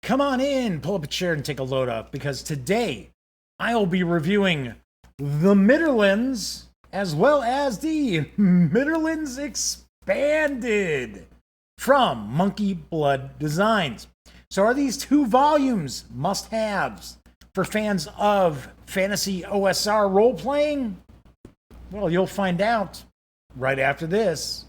Come on in, pull up a chair and take a load up because today I'll be reviewing the Midderlands as well as the Midderlands Expanded from MonkeyBlood Designs. So are these two volumes must-haves for fans of fantasy OSR role-playing? Well, you'll find out right after this.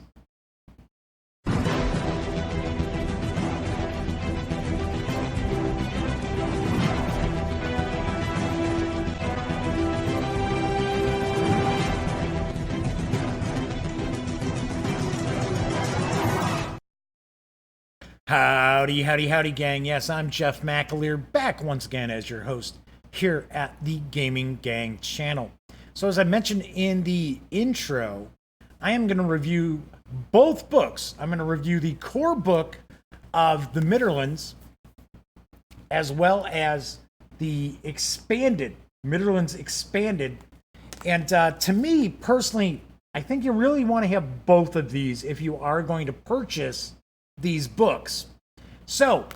Howdy, howdy, howdy, gang. Yes, I'm Jeff McAleer, back once again as your host here at the Gaming Gang channel. So as I mentioned in the intro, I am going to review both books. I'm going to review the core book of the Midderlands, as well as the expanded, Midderlands Expanded. And to me, personally, I think you really want to have both of these if you are going to purchase these books. So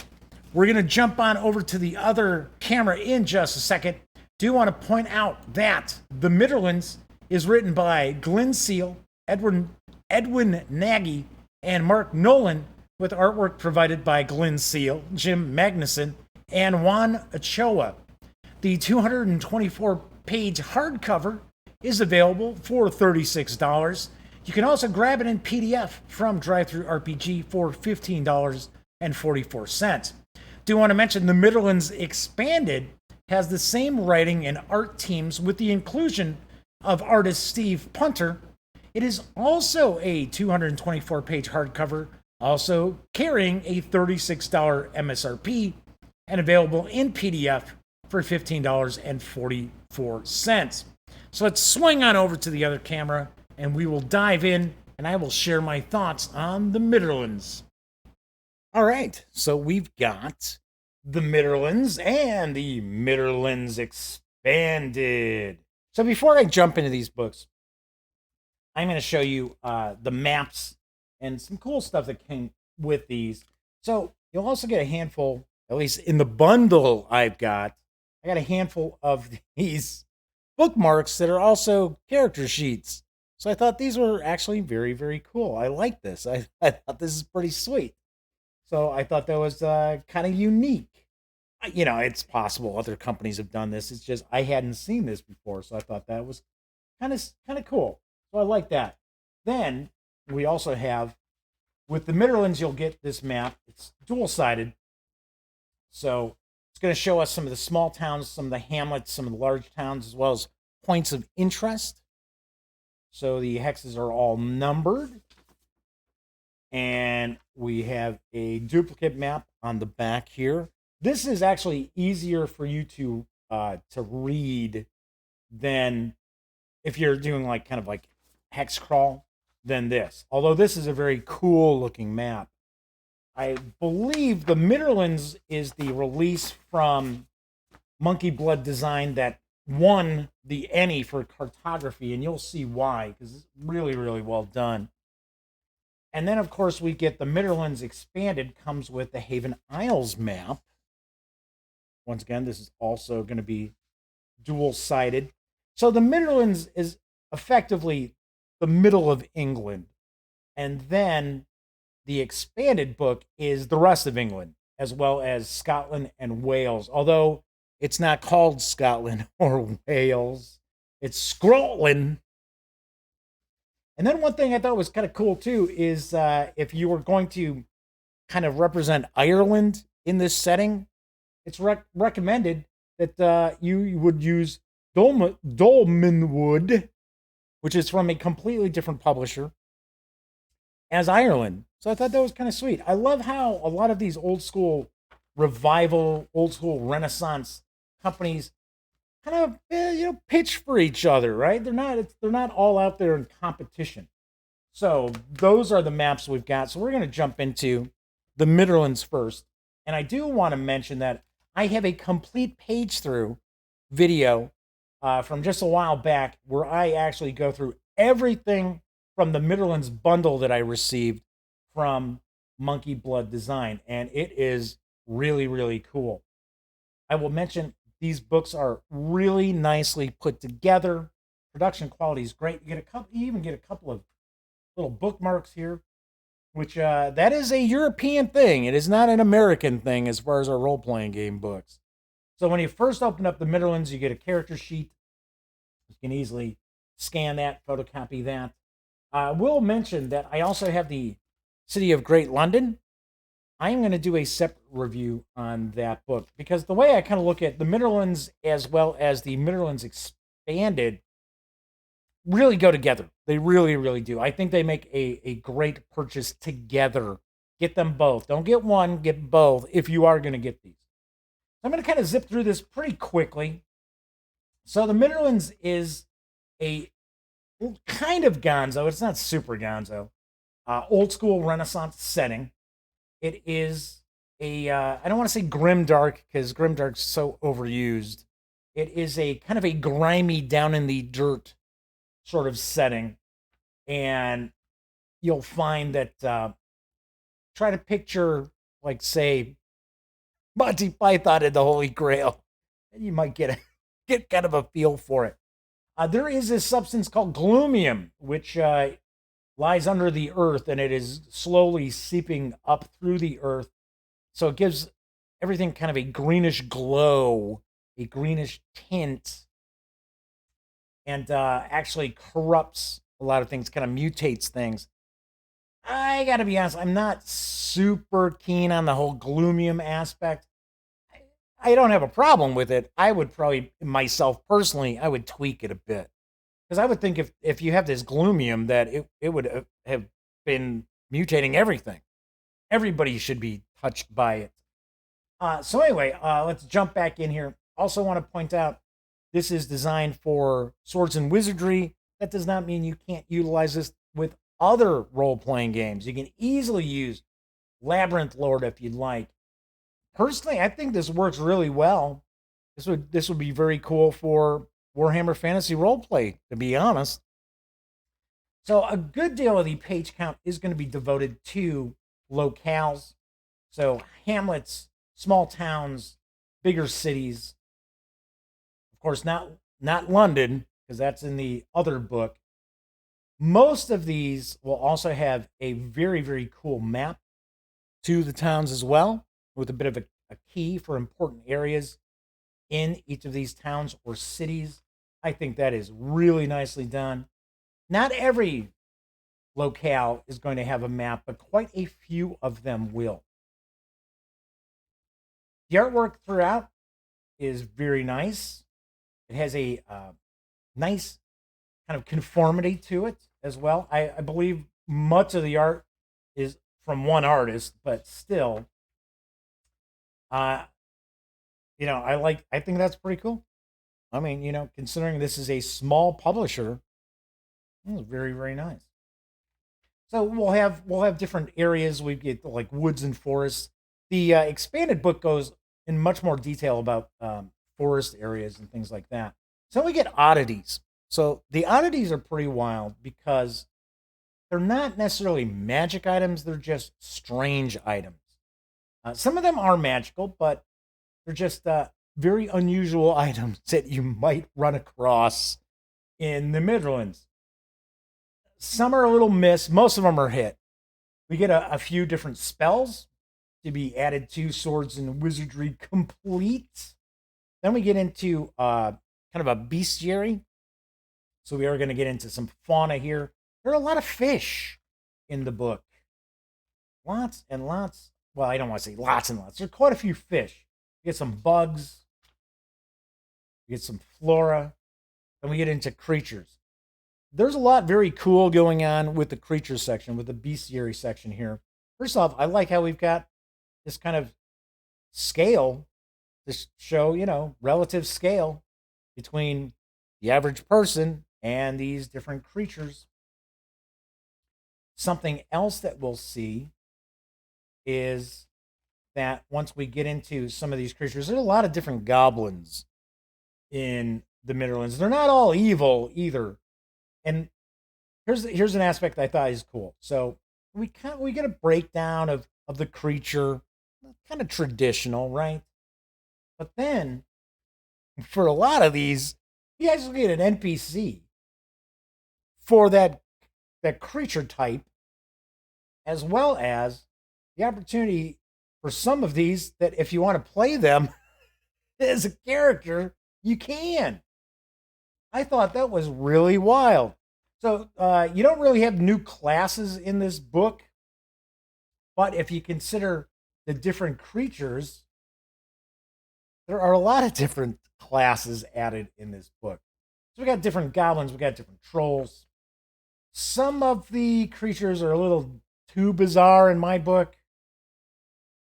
we're going to jump on over to the other camera in just a second. Do want to point out that the Midderlands is written by Glenn Seal, Edwin Nagy, and Mark Nolan, with artwork provided by Glenn Seal, Jim Magnuson, and Juan Ochoa. The 224-page hardcover is available for $36. You can also grab it in PDF from DriveThru RPG for $15.44. Do want to mention the Midderlands Expanded has the same writing and art teams with the inclusion of artist Steve Punter. It is also a 224-page hardcover, also carrying a $36 MSRP and available in PDF for $15.44. So let's swing on over to the other camera and we will dive in and I will share my thoughts on the Midderlands. All right, so we've got the Midderlands and the Midderlands Expanded. So before I jump into these books, I'm going to show you the maps and some cool stuff that came with these. So you'll also get a handful, at least in the bundle I got a handful of these bookmarks that are also character sheets. So I thought these were actually very, very cool. I like this. I thought this is pretty sweet. So I thought that was kind of unique. You know, it's possible other companies have done this. It's just I hadn't seen this before, so I thought that was kind of cool. So I like that. Then we also have, with the Midderlands, you'll get this map. It's dual-sided. So it's going to show us some of the small towns, some of the hamlets, some of the large towns, as well as points of interest. So the hexes are all numbered. And we have a duplicate map on the back here. This is actually easier for you to read than if you're doing like kind of like hex crawl than this. Although this is a very cool looking map. I believe the Midderlands is the release from MonkeyBlood Design that won the ENnie for cartography, and you'll see why, because it's really, really well done. And then, of course, we get the Midderlands Expanded, comes with the Haven Isles map. Once again, this is also going to be dual-sided. So the Midderlands is effectively the middle of England. And then the expanded book is the rest of England, as well as Scotland and Wales. Although it's not called Scotland or Wales. It's Scotland. And then one thing I thought was kind of cool, too, is if you were going to kind of represent Ireland in this setting, it's recommended that you would use Dolmenwood, which is from a completely different publisher, as Ireland. So I thought that was kind of sweet. I love how a lot of these old school revival, old school Renaissance companies kind of pitch for each other, right? They're not all out there in competition. So those are the maps we've got. So we're going to jump into the Midderlands first. And I do want to mention that I have a complete page through video from just a while back where I actually go through everything from the Midderlands bundle that I received from MonkeyBlood Design, and it is really, really cool. I will mention these books are really nicely put together. Production quality is great. You even get a couple of little bookmarks here, which that is a European thing. It is not an American thing as far as our role playing game books. So when you first open up the Midderlands, you get a character sheet. You can easily scan that, photocopy that. I will mention that I also have the City of Great London. I am going to do a separate review on that book because the way I kind of look at the Midderlands as well as the Midderlands Expanded really go together. They really, really do. I think they make a great purchase together. Get them both. Don't get one, get both if you are going to get these. So I'm going to kind of zip through this pretty quickly. So the Midderlands is a kind of gonzo. It's not super gonzo. Old school Renaissance setting. It is I don't want to say grimdark because grimdark's so overused. It is a kind of a grimy, down in the dirt sort of setting. And you'll find that try to picture, like, say, Monty Python and the Holy Grail, and you might get kind of a feel for it. There is this substance called gloomium, which lies under the earth, and it is slowly seeping up through the earth. So it gives everything kind of a greenish glow, a greenish tint, and actually corrupts a lot of things, kind of mutates things. I gotta be honest, I'm not super keen on the whole gloomium aspect. I don't have a problem with it. I would probably, myself personally, I would tweak it a bit. Because I would think if you have this gloomium, that it would have been mutating everything. Everybody should be touched by it. So anyway, let's jump back in here. Also want to point out, this is designed for swords and wizardry. That does not mean you can't utilize this with other role-playing games. You can easily use Labyrinth Lord if you'd like. Personally, I think this works really well. This would be very cool for Warhammer Fantasy Roleplay, to be honest. So a good deal of the page count is going to be devoted to locales. So hamlets, small towns, bigger cities. Of course, not London, because that's in the other book. Most of these will also have a very, very cool map to the towns as well, with a bit of a key for important areas in each of these towns or cities. I think that is really nicely done. Not every locale is going to have a map, but quite a few of them will. The artwork throughout is very nice. It has a nice kind of conformity to it as well. I believe much of the art is from one artist, but still, I think that's pretty cool. I mean, considering this is a small publisher, it's very, very nice. So we'll have different areas. We get like woods and forests. The expanded book goes in much more detail about forest areas and things like that. So we get oddities. So the oddities are pretty wild because they're not necessarily magic items. They're just strange items. Some of them are magical, but they're just very unusual items that you might run across in the Midlands. Some are a little miss. Most of them are hit. We get a few different spells to be added to Swords and Wizardry Complete. Then we get into kind of a bestiary. So we are going to get into some fauna here. There are a lot of fish in the book. Lots and lots. Well, I don't want to say lots and lots. There are quite a few fish. We get some bugs. We get some flora. Then we get into creatures. There's a lot very cool going on with the creatures section, with the bestiary section here. First off, I like how we've got this kind of scale to show, relative scale between the average person and these different creatures. Something else that we'll see is that once we get into some of these creatures, there's a lot of different goblins in the Midderlands. They're not all evil either. And here's an aspect I thought is cool. So we get a breakdown of the creature. kind of traditional, right? But then for a lot of these, you actually get an NPC for that creature type, as well as the opportunity for some of these that if you want to play them as a character, you can. I thought that was really wild. So you don't really have new classes in this book, but if you consider the different creatures, there are a lot of different classes added in this book. So we got different goblins, we got different trolls. Some of the creatures are a little too bizarre in my book.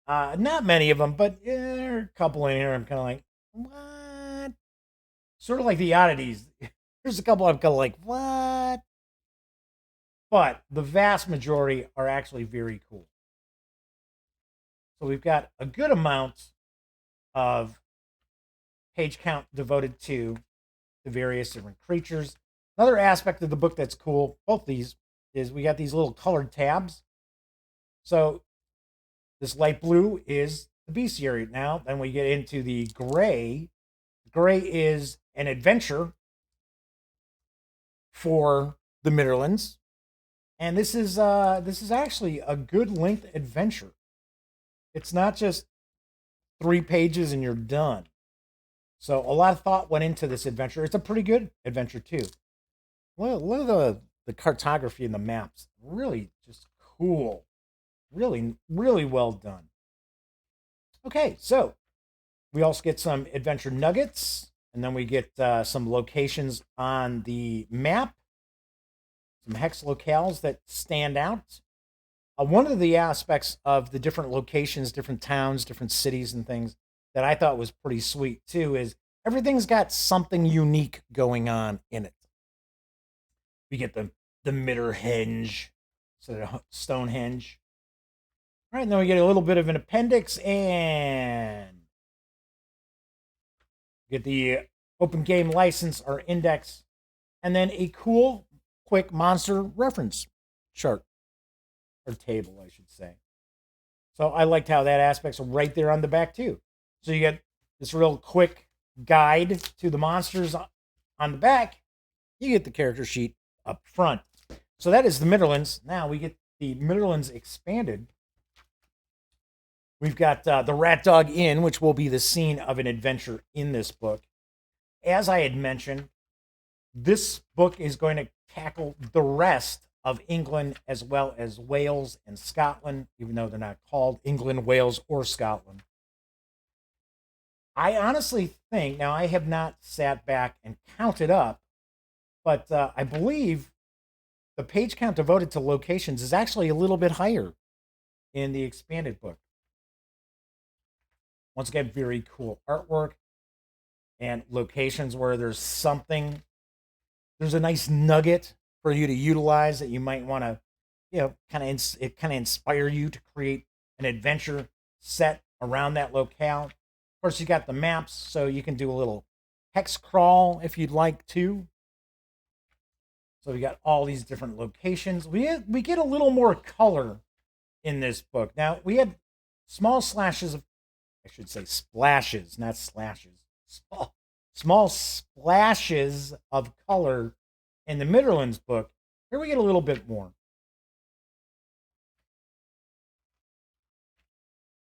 Not many of them, but there are a couple in here. I'm kind of like, what? Sort of like the oddities. There's a couple I'm kind of like, what? But the vast majority are actually very cool. So we've got a good amount of page count devoted to the various different creatures. Another aspect of the book that's cool, both these, is we got these little colored tabs. So this light blue is the bestiary. Now, then we get into the gray. Gray is an adventure for the Midderlands, and this is actually a good length adventure. It's not just 3 pages and you're done. So a lot of thought went into this adventure. It's a pretty good adventure too. Look at the cartography and the maps. Really just cool. Really, really well done. Okay, so we also get some adventure nuggets, and then we get some locations on the map, some hex locales that stand out. One of the aspects of the different locations, different towns, different cities and things that I thought was pretty sweet too is everything's got something unique going on in it. We get the Midderhenge, so Stonehenge. All right, and then we get a little bit of an appendix and get the open game license or index, and then a cool, quick monster reference chart or table, I should say. So I liked how that aspect's right there on the back too. So you get this real quick guide to the monsters on the back. You get the character sheet up front. So that is the Midderlands. Now we get the Midderlands expanded. We've got the Rat Dog Inn, which will be the scene of an adventure in this book. As I had mentioned, this book is going to tackle the rest of England as well as Wales and Scotland, even though they're not called England, Wales, or Scotland. I honestly think, now I have not sat back and counted up, but I believe the page count devoted to locations is actually a little bit higher in the expanded book. Once again, very cool artwork and locations where there's a nice nugget for you to utilize that you might want to, kind of inspire you to create an adventure set around that locale. Of course, you got the maps, so you can do a little hex crawl if you'd like to. So we got all these different locations. We get a little more color in this book. Now, we had small slashes of, I should say splashes, not slashes. Small splashes of color in the Midderlands book. Here we get a little bit more.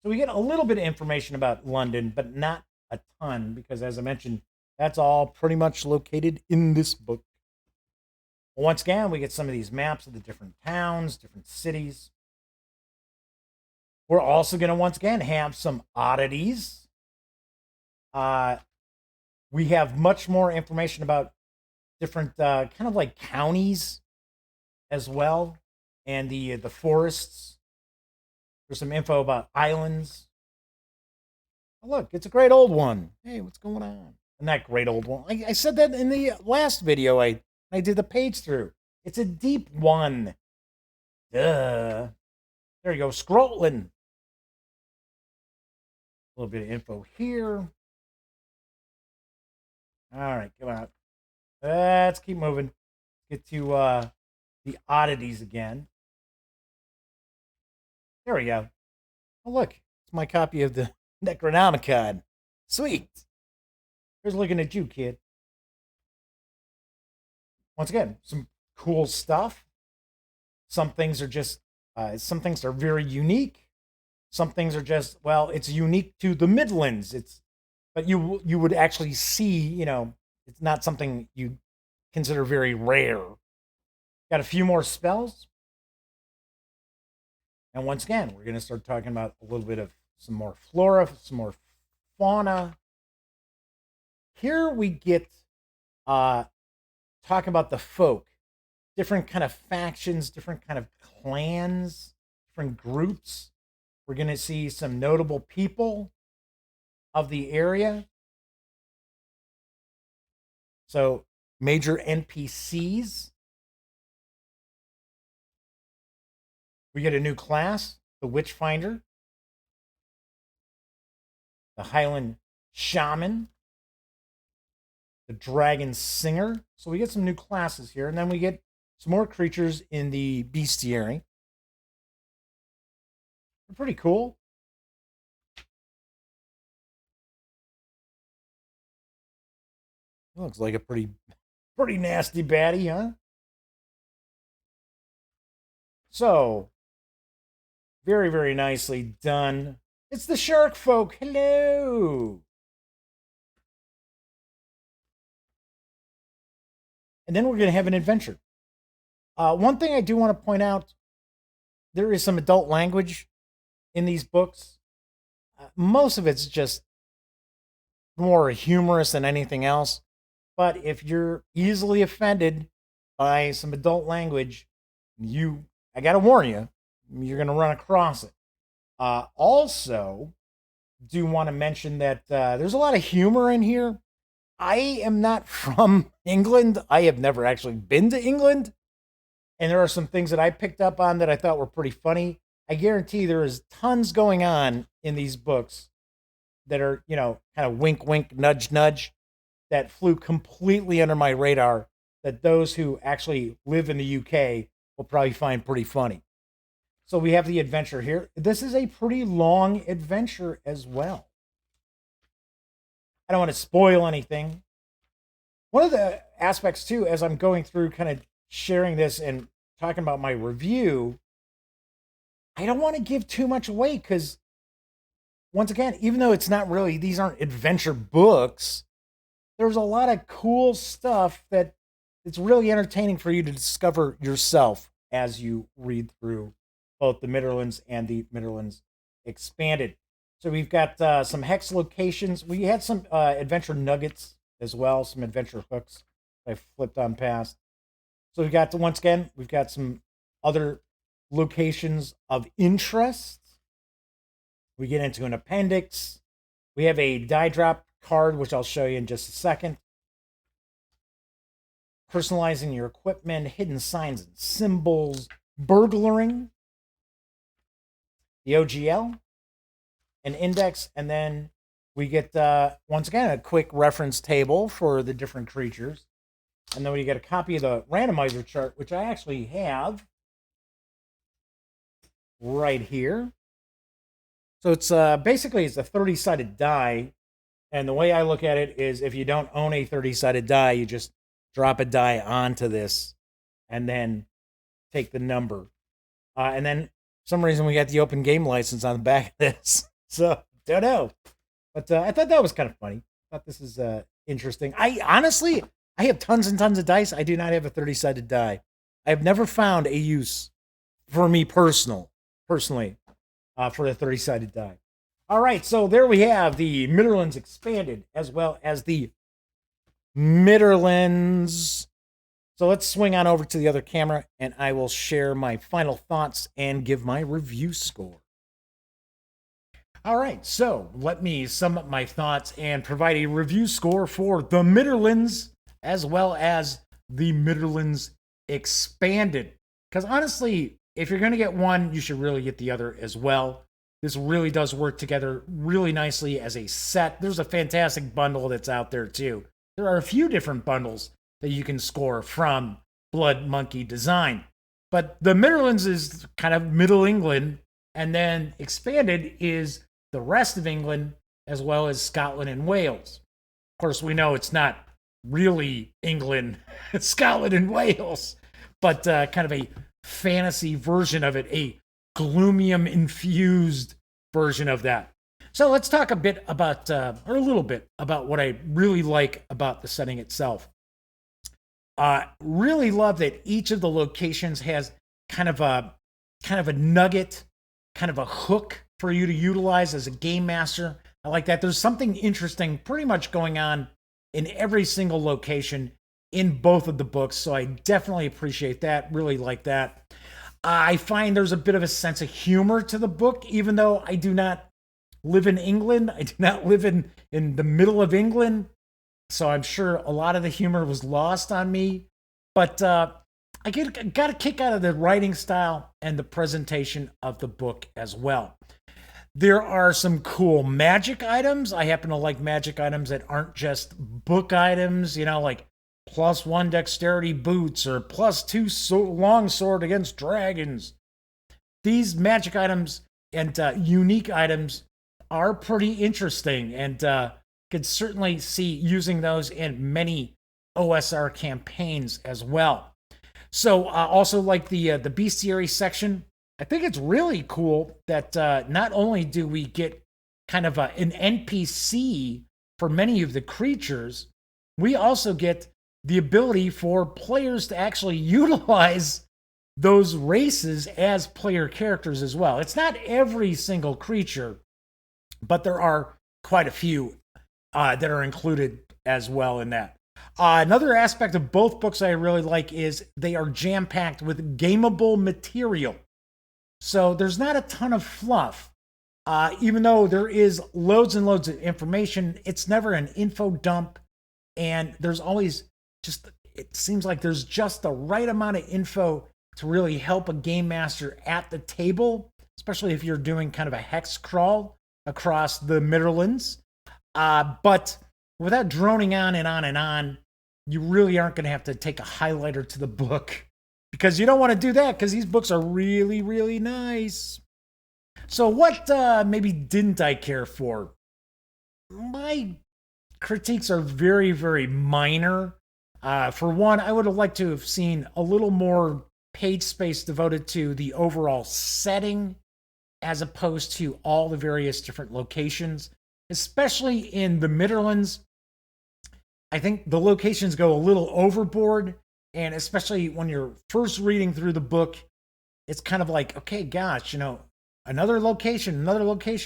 So we get a little bit of information about London, but not a ton, because as I mentioned, that's all pretty much located in this book. Well, once again, we get some of these maps of the different towns, different cities. We're also going to, once again, have some oddities. We have much more information about different kind of like counties as well, and the forests. There's some info about islands. Oh, look, it's a great old one. Hey, what's going on? And that great old one. I said that in the last video I did the page through. It's a deep one. Duh. There you go, scrolling. A little bit of info here. All right, come on. Let's keep moving. Get to the oddities again. There we go. Oh, look. It's my copy of the Necronomicon. Sweet. Here's looking at you, kid. Once again, some cool stuff. Some things are just, some things are very unique. Some things are just, well, it's unique to the Midlands. But you would actually see, it's not something you consider very rare. Got a few more spells. And once again, we're going to start talking about a little bit of some more flora, some more fauna. Here we get talking about the folk, different kind of factions, different kind of clans, different groups. We're going to see some notable people of the area. So major NPCs. We get a new class, the Witchfinder, the Highland Shaman, the Dragon Singer. So we get some new classes here, and then we get some more creatures in the bestiary. They're pretty cool. It looks like a pretty nasty baddie, huh? So, very, very nicely done. It's the shark folk. Hello. And then we're going to have an adventure. One thing I do want to point out, there is some adult language in these books. Most of it's just more humorous than anything else. But if you're easily offended by some adult language, I got to warn you, you're going to run across it. Also, do want to mention that there's a lot of humor in here. I am not from England. I have never actually been to England. And there are some things that I picked up on that I thought were pretty funny. I guarantee there is tons going on in these books that are, kind of wink, wink, nudge, nudge, that flew completely under my radar, that those who actually live in the UK will probably find pretty funny. So we have the adventure here. This is a pretty long adventure as well. I don't want to spoil anything. One of the aspects, too, as I'm going through kind of sharing this and talking about my review, I don't want to give too much away because, once again, even though it's not really, these aren't adventure books, there's a lot of cool stuff that it's really entertaining for you to discover yourself as you read through both the Midderlands and the Midderlands Expanded. So we've got some hex locations. We had some adventure nuggets as well, some adventure hooks I flipped on past. So we've got, once again, we've got some other locations of interest. We get into an appendix. We have a die drop card, which I'll show you in just a second. Personalizing your equipment, hidden signs and symbols, burglaring, the OGL, an index, and then we get, once again, a quick reference table for the different creatures. And then we get a copy of the randomizer chart, which I actually have right here. So it's basically it's a 30-sided die. And the way I look at it is if you don't own a 30-sided die, you just drop a die onto this and then take the number. And then for some reason we got the open game license on the back of this. So, don't know. But I thought that was kind of funny. I thought this is interesting. I have tons and tons of dice. I do not have a 30-sided die. I have never found a use for me personally for the 30-sided die. All right, so there we have the Midderlands Expanded as well as the Midderlands. So let's swing on over to the other camera and I will share my final thoughts and give my review score. All right, so let me sum up my thoughts and provide a review score for the Midderlands as well as the Midderlands Expanded. Because honestly, if you're going to get one, you should really get the other as well. This really does work together really nicely as a set. There's a fantastic bundle that's out there too. There are a few different bundles that you can score from Blood Monkey Design. But the Midderlands is kind of Middle England, and then Expanded is the rest of England, as well as Scotland and Wales. Of course, we know it's not really England, Scotland, and Wales, but kind of a fantasy version of it, a gloomium infused version of that. So let's talk a bit about, or a little bit about what I really like about the setting itself. Really love that each of the locations has kind of a nugget, kind of a hook for you to utilize as a game master. I like that. There's something interesting pretty much going on in every single location in both of the books, so I definitely appreciate that. Really like that. I find there's a bit of a sense of humor to the book, even though I do not live in England. I do not live in the middle of England. So I'm sure a lot of the humor was lost on me. But I got a kick out of the writing style and the presentation of the book as well. There are some cool magic items. I happen to like magic items that aren't just book items, like +1 dexterity boots or +2 longsword against dragons. These magic items and unique items are pretty interesting, and could certainly see using those in many OSR campaigns as well. So also like the bestiary section. I think it's really cool that not only do we get kind of an NPC for many of the creatures, we also get the ability for players to actually utilize those races as player characters as well. It's not every single creature, but there are quite a few that are included as well in that. Another aspect of both books I really like is they are jam-packed with gameable material. So there's not a ton of fluff. Even though there is loads and loads of information, it's never an info dump. And there's always it seems like there's just the right amount of info to really help a game master at the table, especially if you're doing kind of a hex crawl across the Midderlands. But without droning on and on and on, you really aren't going to have to take a highlighter to the book, because you don't want to do that, because these books are really, really nice. So what maybe didn't I care for? My critiques are very, very minor. For one, I would have liked to have seen a little more page space devoted to the overall setting as opposed to all the various different locations, especially in the Midderlands. I think the locations go a little overboard, and especially when you're first reading through the book, it's kind of like, okay, gosh, another location,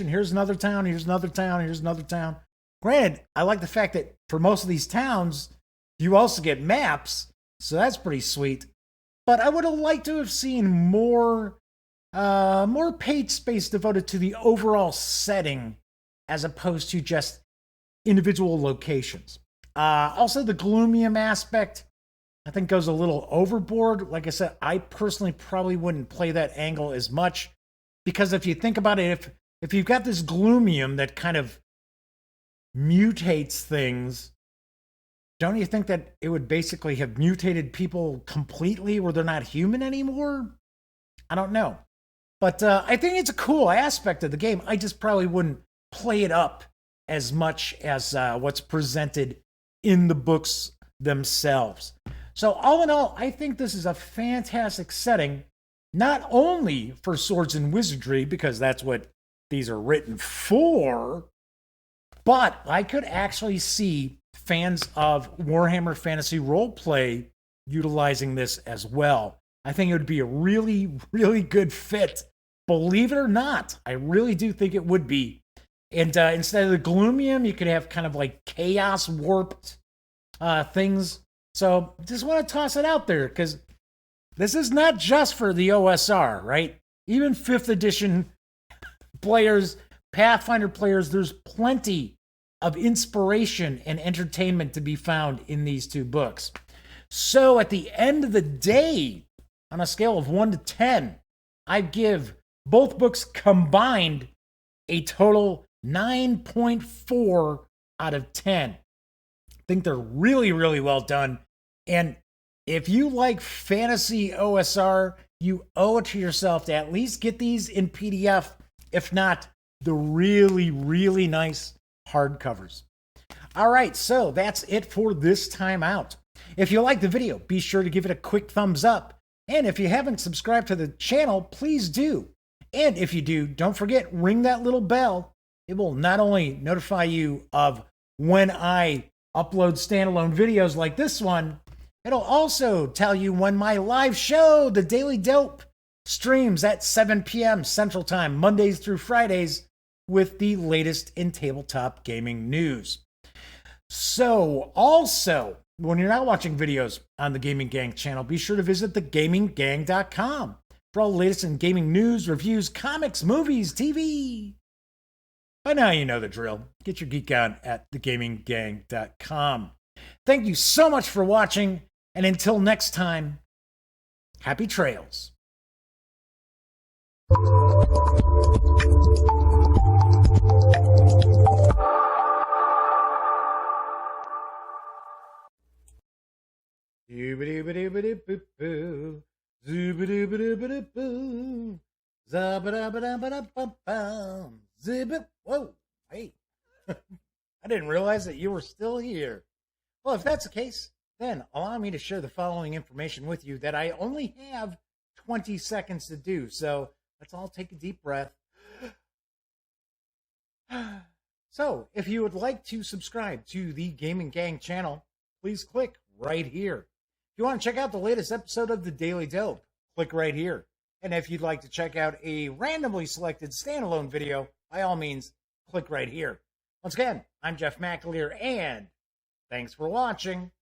here's another town, here's another town, here's another town. Granted, I like the fact that for most of these towns, you also get maps, so that's pretty sweet. But I would have liked to have seen more page space devoted to the overall setting as opposed to just individual locations. Also, the gloomium aspect, I think, goes a little overboard. Like I said, I personally probably wouldn't play that angle as much, because if you think about it, if you've got this gloomium that kind of mutates things, don't you think that it would basically have mutated people completely where they're not human anymore? I don't know. But I think it's a cool aspect of the game. I just probably wouldn't play it up as much as what's presented in the books themselves. So all in all, I think this is a fantastic setting, not only for swords and wizardry, because that's what these are written for, but I could actually see fans of Warhammer Fantasy Roleplay utilizing this as well. I think it would be a really, really good fit. Believe it or not, I really do think it would be. And instead of the gloomium, you could have kind of like chaos warped things. So just want to toss it out there, because this is not just for the OSR, right? Even 5th edition players, Pathfinder players, there's plenty of inspiration and entertainment to be found in these two books. So at the end of the day, on a scale of 1 to 10, I give both books combined a total 9.4 out of 10. I think they're really, really well done. And if you like fantasy OSR, you owe it to yourself to at least get these in PDF, if not the really, really nice hardcovers. All right, so that's it for this time out. If you like the video, be sure to give it a quick thumbs up. And if you haven't subscribed to the channel, please do. And if you do, don't forget, ring that little bell. It will not only notify you of when I upload standalone videos like this one, it'll also tell you when my live show, The Daily Dope, streams at 7 p.m. Central Time, Mondays through Fridays, with the latest in tabletop gaming news. So, also, when you're not watching videos on the Gaming Gang channel, be sure to visit thegaminggang.com for all the latest in gaming news, reviews, comics, movies, TV. By now you know the drill. Get your geek on at thegaminggang.com. Thank you so much for watching, and until next time, happy trails. Zoobity-bitty-bitty-boo-boo. Zoobity-bitty-bitty-boo. Zabba-dabba-dabba-dabba-bum. Zibbit. Whoa, hey. I didn't realize that you were still here. Well, if that's the case, then allow me to share the following information with you that I only have 20 seconds to do. So let's all take a deep breath. So, if you would like to subscribe to the Gaming Gang channel, please click right here. If you want to check out the latest episode of The Daily Dope, click right here. And if you'd like to check out a randomly selected standalone video, by all means, click right here. Once again, I'm Jeff McAleer, and thanks for watching.